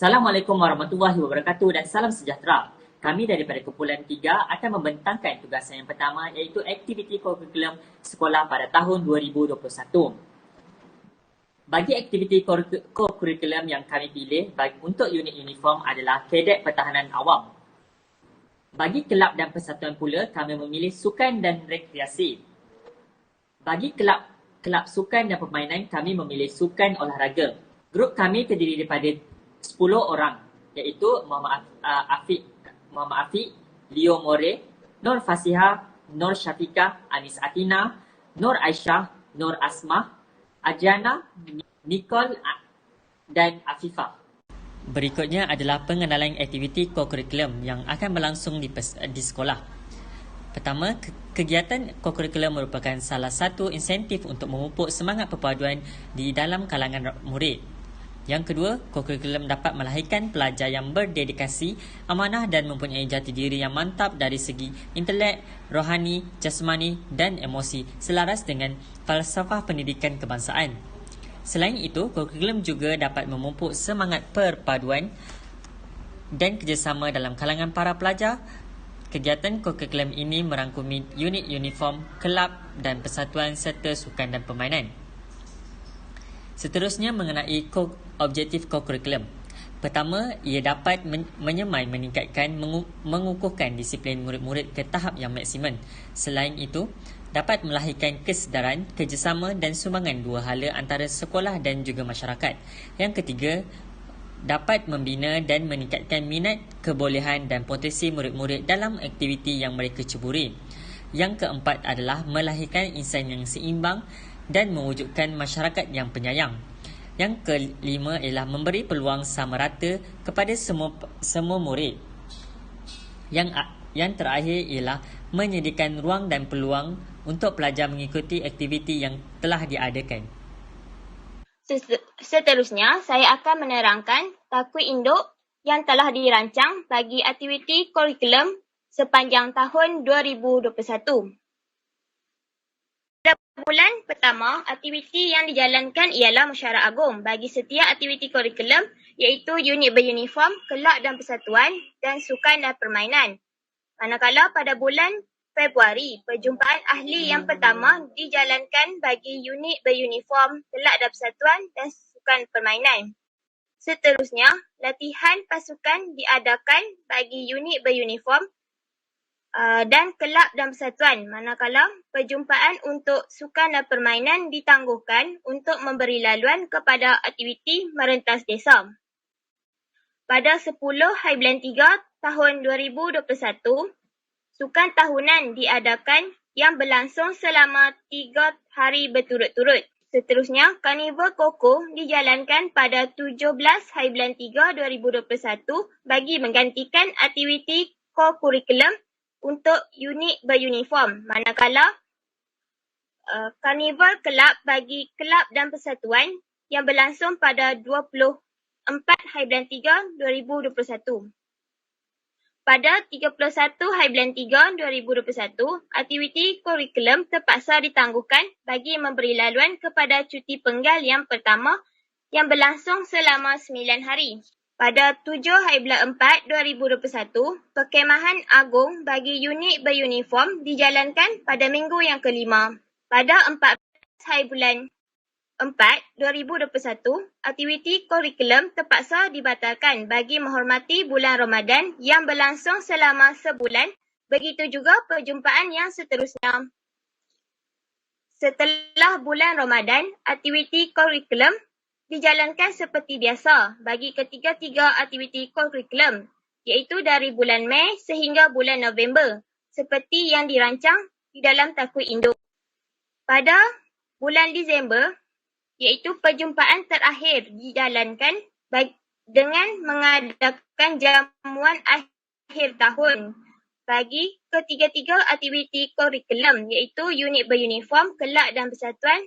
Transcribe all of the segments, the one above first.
Assalamualaikum warahmatullahi wabarakatuh dan salam sejahtera. Kami daripada kumpulan 3 akan membentangkan tugasan yang pertama iaitu aktiviti kurikulum sekolah pada tahun 2021. Bagi aktiviti kurikulum yang kami pilih untuk unit uniform adalah Kadet Pertahanan Awam. Bagi kelab dan persatuan pula, kami memilih sukan dan rekreasi. Bagi kelab sukan dan permainan, kami memilih sukan olahraga. Grup kami terdiri daripada 10 orang iaitu Muhammad Afiq, Leo More, Nur Fasiha, Nur Syafiqah, Anis Atina, Nur Aisyah, Nur Asmah, Adriana, Nicole dan Afifah. Berikutnya adalah pengenalan aktiviti kokurikulum yang akan berlangsung di sekolah. Pertama, kegiatan kokurikulum merupakan salah satu insentif untuk memupuk semangat perpaduan di dalam kalangan murid. Yang kedua, kokurikulum dapat melahirkan pelajar yang berdedikasi, amanah dan mempunyai jati diri yang mantap dari segi intelek, rohani, jasmani dan emosi selaras dengan falsafah pendidikan kebangsaan. Selain itu, kokurikulum juga dapat memupuk semangat perpaduan dan kerjasama dalam kalangan para pelajar. Kegiatan kokurikulum ini merangkumi unit uniform, kelab dan persatuan serta sukan dan permainan. Seterusnya mengenai objektif kokurikulum. Pertama, ia dapat menyemai, meningkatkan, mengukuhkan disiplin murid-murid ke tahap yang maksimum. Selain itu, dapat melahirkan kesedaran, kerjasama dan sumbangan dua hala antara sekolah dan juga masyarakat. Yang ketiga, dapat membina dan meningkatkan minat, kebolehan dan potensi murid-murid dalam aktiviti yang mereka ceburi. Yang keempat adalah melahirkan insan yang seimbang dan mewujudkan masyarakat yang penyayang. Yang kelima ialah memberi peluang sama rata kepada semua murid. Yang terakhir ialah menyediakan ruang dan peluang untuk pelajar mengikuti aktiviti yang telah diadakan. Seterusnya, saya akan menerangkan takwik induk yang telah dirancang bagi aktiviti kurikulum sepanjang tahun 2021. Pada bulan pertama, aktiviti yang dijalankan ialah mesyuarat agung bagi setiap aktiviti kurikulum iaitu unit beruniform, kelab dan persatuan dan sukan dan permainan. Manakala pada bulan Februari, perjumpaan ahli yang pertama dijalankan bagi unit beruniform, kelab dan persatuan dan sukan permainan. Seterusnya, latihan pasukan diadakan bagi unit beruniform dan kelab dan persatuan, manakala perjumpaan untuk sukan dan permainan ditangguhkan untuk memberi laluan kepada aktiviti merentas desa. Pada 10 hari bulan 3 tahun 2021, sukan tahunan diadakan yang berlangsung selama 3 hari berturut-turut. Seterusnya, Karnival Koko dijalankan pada 17 hari bulan 3 2021 bagi menggantikan aktiviti kokurikulum untuk unit beruniform. Manakala Karnival Kelab bagi kelab dan persatuan yang berlangsung pada 24 hari bulan 3 2021. Pada 31 hari bulan 3 2021, aktiviti kurikulum terpaksa ditangguhkan bagi memberi laluan kepada cuti penggal yang pertama yang berlangsung selama 9 hari. Pada 7 hari bulan 4 2021, perkemahan agung bagi unit beruniform dijalankan pada minggu yang kelima. Pada 14 hari bulan 4 2021, aktiviti kurikulum terpaksa dibatalkan bagi menghormati bulan Ramadan yang berlangsung selama sebulan. Begitu juga perjumpaan yang seterusnya. Setelah bulan Ramadan, aktiviti kurikulum dijalankan seperti biasa bagi ketiga-tiga aktiviti kurikulum, iaitu dari bulan Mei sehingga bulan November, seperti yang dirancang di dalam takwik induk. Pada bulan Disember, iaitu perjumpaan terakhir dijalankan dengan mengadakan jamuan akhir tahun bagi ketiga-tiga aktiviti kurikulum iaitu unit beruniform, kelab dan persatuan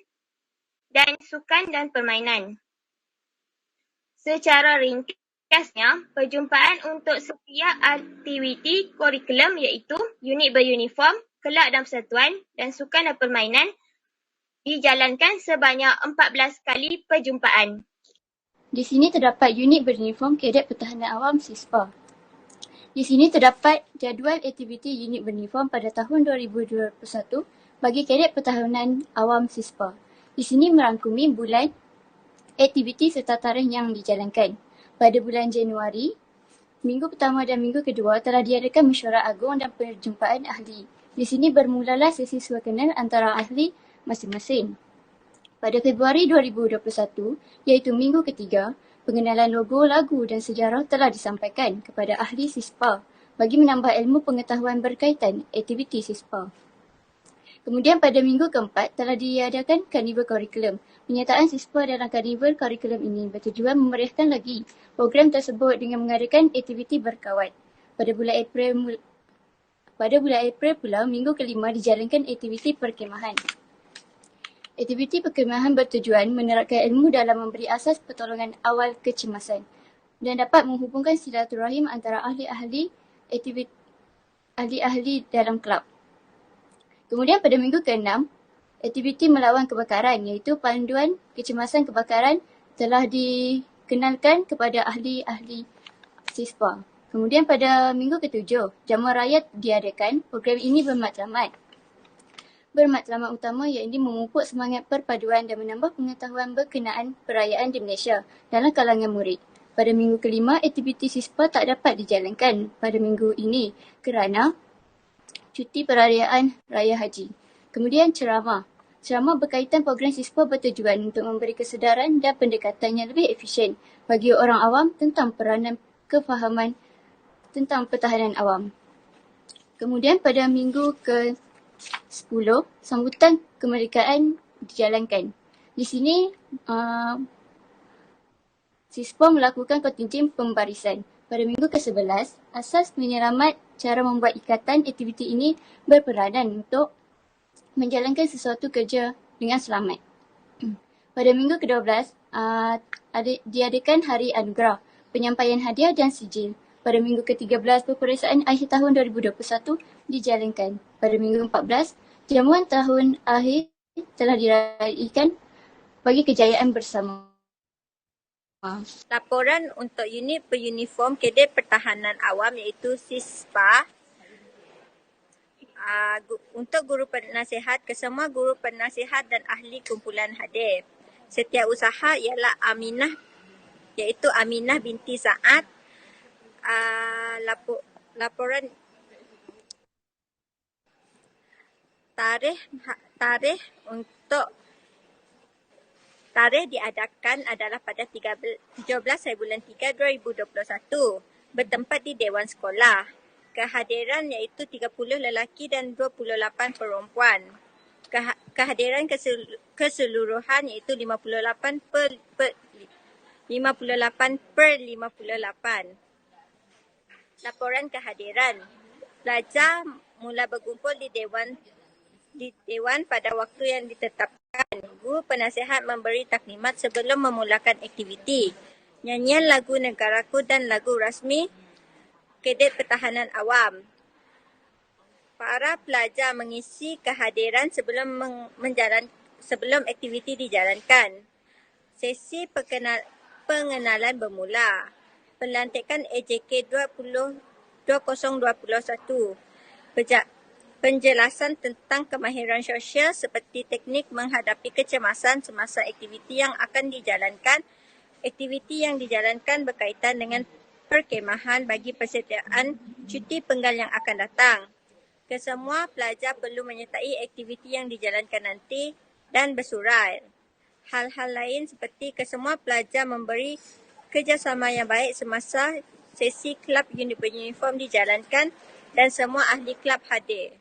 dan sukan dan permainan. Secara ringkasnya, perjumpaan untuk setiap aktiviti kurikulum iaitu unit beruniform, kelab dan persatuan dan sukan dan permainan dijalankan sebanyak 14 kali perjumpaan. Di sini terdapat unit beruniform Kadet Pertahanan Awam SISPA. Di sini terdapat jadual aktiviti unit beruniform pada tahun 2021 bagi Kadet Pertahanan Awam SISPA. Di sini merangkumi bulan, aktiviti serta tarikh yang dijalankan. Pada bulan Januari, minggu pertama dan minggu kedua telah diadakan mesyuarat agung dan perjumpaan ahli. Di sini bermulalah sesi suakenal antara ahli masing-masing. Pada Februari 2021, iaitu minggu ketiga, pengenalan logo, lagu dan sejarah telah disampaikan kepada ahli SISPA bagi menambah ilmu pengetahuan berkaitan aktiviti SISPA. Kemudian pada minggu keempat telah diadakan karnival kurikulum. Penyertaan SISPA dalam karnival kurikulum ini bertujuan memeriahkan lagi program tersebut dengan mengadakan aktiviti berkawat. Pada bulan April pula, minggu kelima dijalankan aktiviti perkemahan. Aktiviti perkemahan bertujuan menerapkan ilmu dalam memberi asas pertolongan awal kecemasan dan dapat menghubungkan silaturahim antara ahli-ahli dalam kelab. Kemudian pada minggu ke-6, aktiviti melawan kebakaran iaitu panduan kecemasan kebakaran telah dikenalkan kepada ahli-ahli SISPA. Kemudian pada minggu ke-7, jamuan rakyat diadakan. Program ini bermatlamat utama iaitu memupuk semangat perpaduan dan menambah pengetahuan berkenaan perayaan di Malaysia dalam kalangan murid. Pada minggu ke-5, aktiviti SISPA tak dapat dijalankan pada minggu ini kerana cuti perayaan Raya Haji. Kemudian ceramah. Ceramah berkaitan program SISPA bertujuan untuk memberi kesedaran dan pendekatan yang lebih efisien bagi orang awam tentang peranan kefahaman tentang pertahanan awam. Kemudian pada minggu ke-10, sambutan kemerdekaan dijalankan. Di sini SISPA melakukan kontinjen pembarisan. Pada minggu ke-11, asas penyelamat cara membuat ikatan aktiviti ini berperanan untuk menjalankan sesuatu kerja dengan selamat. Pada minggu ke-12, diadakan Hari Anugerah, penyampaian hadiah dan sijil. Pada minggu ke-13, peperiksaan akhir tahun 2021 dijalankan. Pada minggu ke-14, jamuan tahun akhir telah diraikan bagi kejayaan bersama. Laporan untuk unit beruniform Kadet Pertahanan Awam iaitu SISPA. Untuk guru penasihat, kesemua guru penasihat dan ahli kumpulan hadir. Setiausaha ialah Aminah, iaitu Aminah binti Saad. Laporan Tarikh diadakan adalah pada 17 hari bulan 3 2021 bertempat di Dewan Sekolah. Kehadiran iaitu 30 lelaki dan 28 perempuan. Kehadiran keseluruhan iaitu 58 per 58. Laporan kehadiran. Pelajar mula berkumpul di Dewan pada waktu yang ditetapkan. Guru penasihat memberi taklimat sebelum memulakan aktiviti. Nyanyian lagu negaraku dan lagu rasmi Kadet Pertahanan Awam. Para pelajar mengisi kehadiran sebelum aktiviti dijalankan. Sesi pengenalan bermula. Pelantikan AJK 2021. Penjelasan tentang kemahiran sosial seperti teknik menghadapi kecemasan semasa aktiviti yang akan dijalankan. Aktiviti yang dijalankan berkaitan dengan perkemahan bagi persediaan cuti penggal yang akan datang. Kesemua pelajar perlu menyertai aktiviti yang dijalankan nanti dan bersurat. Hal-hal lain seperti kesemua pelajar memberi kerjasama yang baik semasa sesi kelab unit beruniform dijalankan dan semua ahli kelab hadir.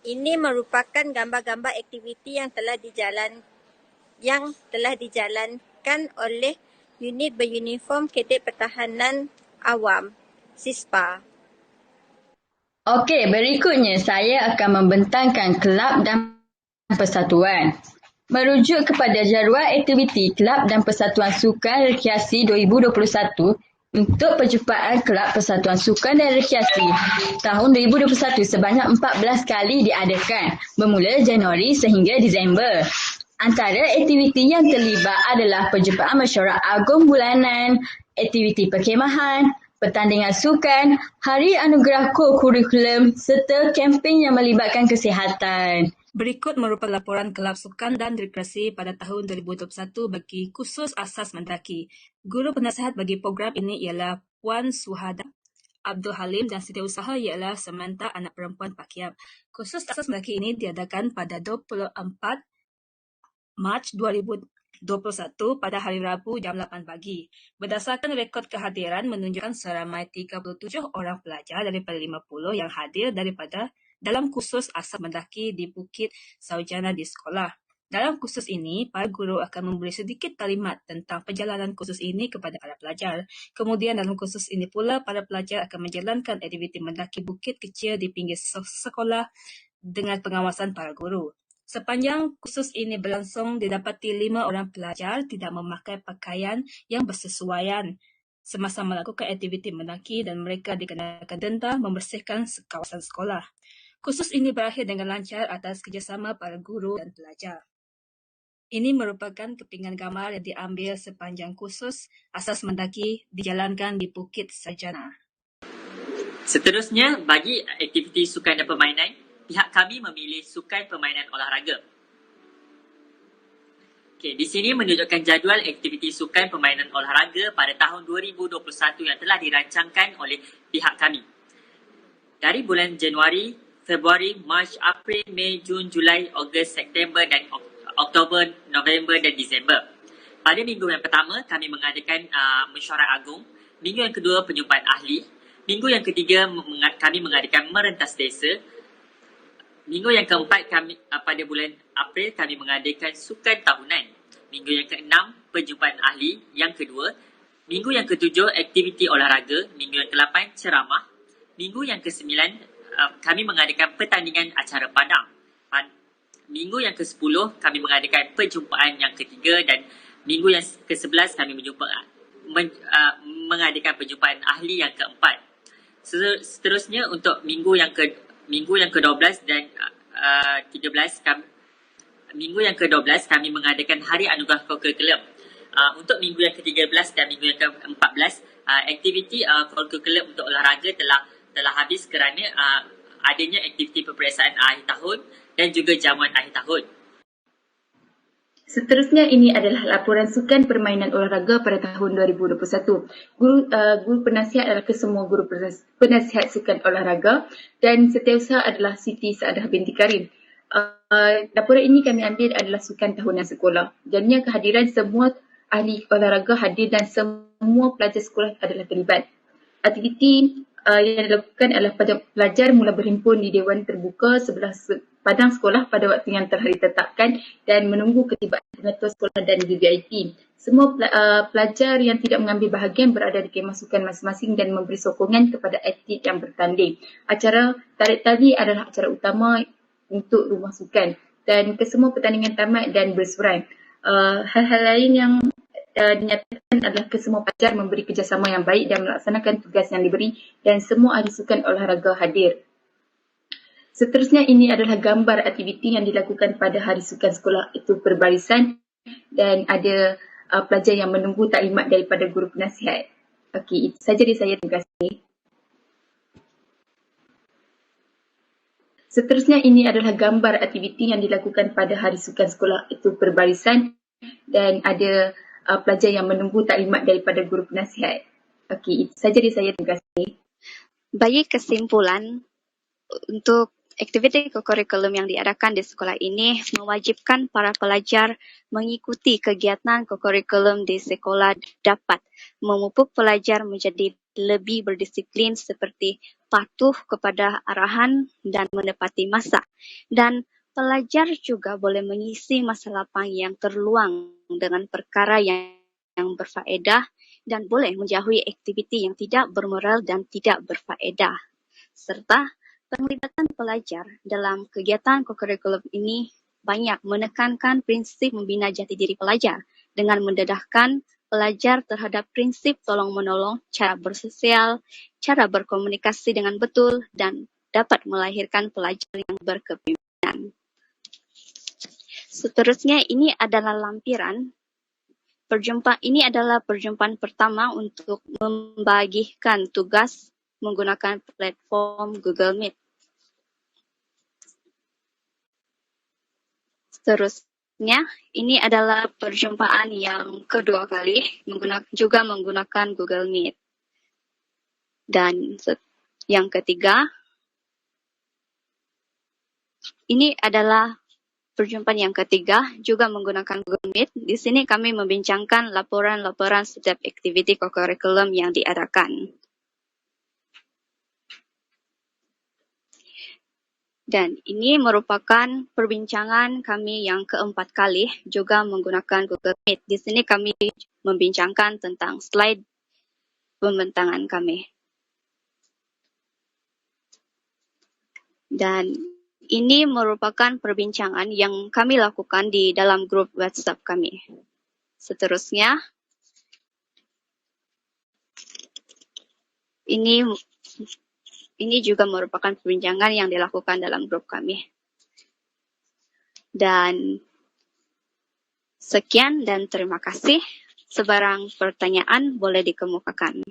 Ini merupakan gambar-gambar aktiviti yang telah dijalankan oleh unit beruniform Kadet Pertahanan Awam, SISPA. Okey, berikutnya saya akan membentangkan kelab dan persatuan. Merujuk kepada jadual aktiviti kelab dan persatuan sukan rekreasi 2021, untuk perjumpaan Kelab Persatuan Sukan dan Rekreasi tahun 2021 sebanyak 14 kali diadakan bermula Januari sehingga Disember. Antara aktiviti yang terlibat adalah perjumpaan mesyuarat agung bulanan, aktiviti perkhemahan, pertandingan sukan, hari anugerah kurikulum serta kempen yang melibatkan kesihatan. Berikut merupakan laporan Kelab Sukan dan Rekreasi pada tahun 2021 bagi Kursus Asas Mendaki. Guru penasihat bagi program ini ialah Puan Suhada, Abdul Halim dan setiausaha ialah Samantha Anak Perempuan Pakiam. Kursus Asas Mendaki ini diadakan pada 24 Mac 2021 pada hari Rabu jam 8 pagi. Berdasarkan rekod kehadiran menunjukkan seramai 37 orang pelajar daripada 50 yang hadir dalam kursus asas mendaki di Bukit Saujana di sekolah. Dalam kursus ini, para guru akan memberi sedikit taklimat tentang perjalanan kursus ini kepada para pelajar. Kemudian dalam kursus ini pula, para pelajar akan menjalankan aktiviti mendaki bukit kecil di pinggir sekolah dengan pengawasan para guru. Sepanjang kursus ini berlangsung, didapati 5 orang pelajar tidak memakai pakaian yang bersesuaian semasa melakukan aktiviti mendaki dan mereka dikenakan denda membersihkan kawasan sekolah. Kursus ini berakhir dengan lancar atas kerjasama para guru dan pelajar. Ini merupakan kepingan gambar yang diambil sepanjang kursus asas mendaki dijalankan di Bukit Saujana. Seterusnya, bagi aktiviti sukan dan permainan, pihak kami memilih sukan permainan olahraga. Okey, di sini menunjukkan jadual aktiviti sukan permainan olahraga pada tahun 2021 yang telah dirancangkan oleh pihak kami. Dari bulan Januari, Februari, Mac, April, Mei, Jun, Julai, Ogos, September dan Oktober, November dan Disember. Pada minggu yang pertama, kami mengadakan mesyuarat agung. Minggu yang kedua, perjumpaan ahli. Minggu yang ketiga, kami mengadakan merentas desa. Minggu yang keempat, pada bulan April, kami mengadakan sukan tahunan. Minggu yang keenam, perjumpaan ahli. Yang kedua. Minggu yang ketujuh, aktiviti olahraga. Minggu yang ke-8, ceramah. Minggu yang ke-9, kami mengadakan pertandingan acara padang. Minggu yang ke-10, kami mengadakan perjumpaan yang ketiga dan minggu yang ke-11, kami mengadakan perjumpaan ahli yang keempat. Seterusnya untuk minggu yang ke-12 dan 13, minggu yang ke-12 kami mengadakan hari anugerah kurikulum. Untuk minggu yang ke-13 dan minggu yang ke-14, aktiviti kurikulum untuk olahraga telah habis kerana adanya aktiviti peperiksaan akhir tahun dan juga jamuan akhir tahun. Seterusnya ini adalah laporan sukan permainan olahraga pada tahun 2021. Guru penasihat adalah kesemua guru penasihat sukan olahraga dan setiausaha adalah Siti Saadah binti Karim. Laporan ini kami ambil adalah sukan tahunan sekolah. Jadinya kehadiran semua ahli olahraga hadir dan semua pelajar sekolah adalah terlibat. Aktiviti yang dilakukan adalah pelajar mula berhimpun di Dewan Terbuka sebelah padang sekolah pada waktu yang telah ditetapkan dan menunggu ketibaan pengetua sekolah dan VIP. Semua pelajar yang tidak mengambil bahagian berada di kemah sukan masing-masing dan memberi sokongan kepada atlet yang bertanding. Acara tarik tali adalah acara utama untuk rumah sukan dan kesemua pertandingan tamat dan bersurai. Hal-hal lain yang dinyatakan adalah kesemua pelajar memberi kerjasama yang baik dan melaksanakan tugas yang diberi dan semua ahli sukan olahraga hadir. Seterusnya ini adalah gambar aktiviti yang dilakukan pada hari sukan sekolah itu berbarisan dan ada pelajar yang menunggu taklimat daripada guru penasihat. Okey, itu saja dari saya. Terima kasih. Seterusnya ini adalah gambar aktiviti yang dilakukan pada hari sukan sekolah itu berbarisan dan ada pelajar yang menunggu taklimat daripada guru penasihat. Okey, itu saja dari saya. Terima kasih. Bagi kesimpulan, untuk aktiviti kurikulum yang diadakan di sekolah ini mewajibkan para pelajar mengikuti kegiatan kurikulum di sekolah dapat memupuk pelajar menjadi lebih berdisiplin seperti patuh kepada arahan dan menepati masa. Dan pelajar juga boleh mengisi masa lapang yang terluang dengan perkara yang berfaedah dan boleh menjauhi aktiviti yang tidak bermoral dan tidak berfaedah. Serta penglibatan pelajar dalam kegiatan kurikulum ini banyak menekankan prinsip membina jati diri pelajar dengan mendedahkan pelajar terhadap prinsip tolong-menolong, cara bersosial, cara berkomunikasi dengan betul dan dapat melahirkan pelajar yang berkepimpinan. Seterusnya, ini adalah lampiran. Ini adalah perjumpaan pertama untuk membagikan tugas menggunakan platform Google Meet. Seterusnya, ini adalah perjumpaan yang kedua kali juga menggunakan Google Meet. Dan yang ketiga, ini adalah perjumpaan yang ketiga juga menggunakan Google Meet. Di sini kami membincangkan laporan-laporan setiap aktiviti kokurikulum yang diadakan. Dan ini merupakan perbincangan kami yang keempat kali juga menggunakan Google Meet. Di sini kami membincangkan tentang slide pembentangan kami. Dan ini merupakan perbincangan yang kami lakukan di dalam grup WhatsApp kami. Seterusnya, ini juga merupakan perbincangan yang dilakukan dalam grup kami. Dan sekian dan terima kasih. Sebarang pertanyaan boleh dikemukakan.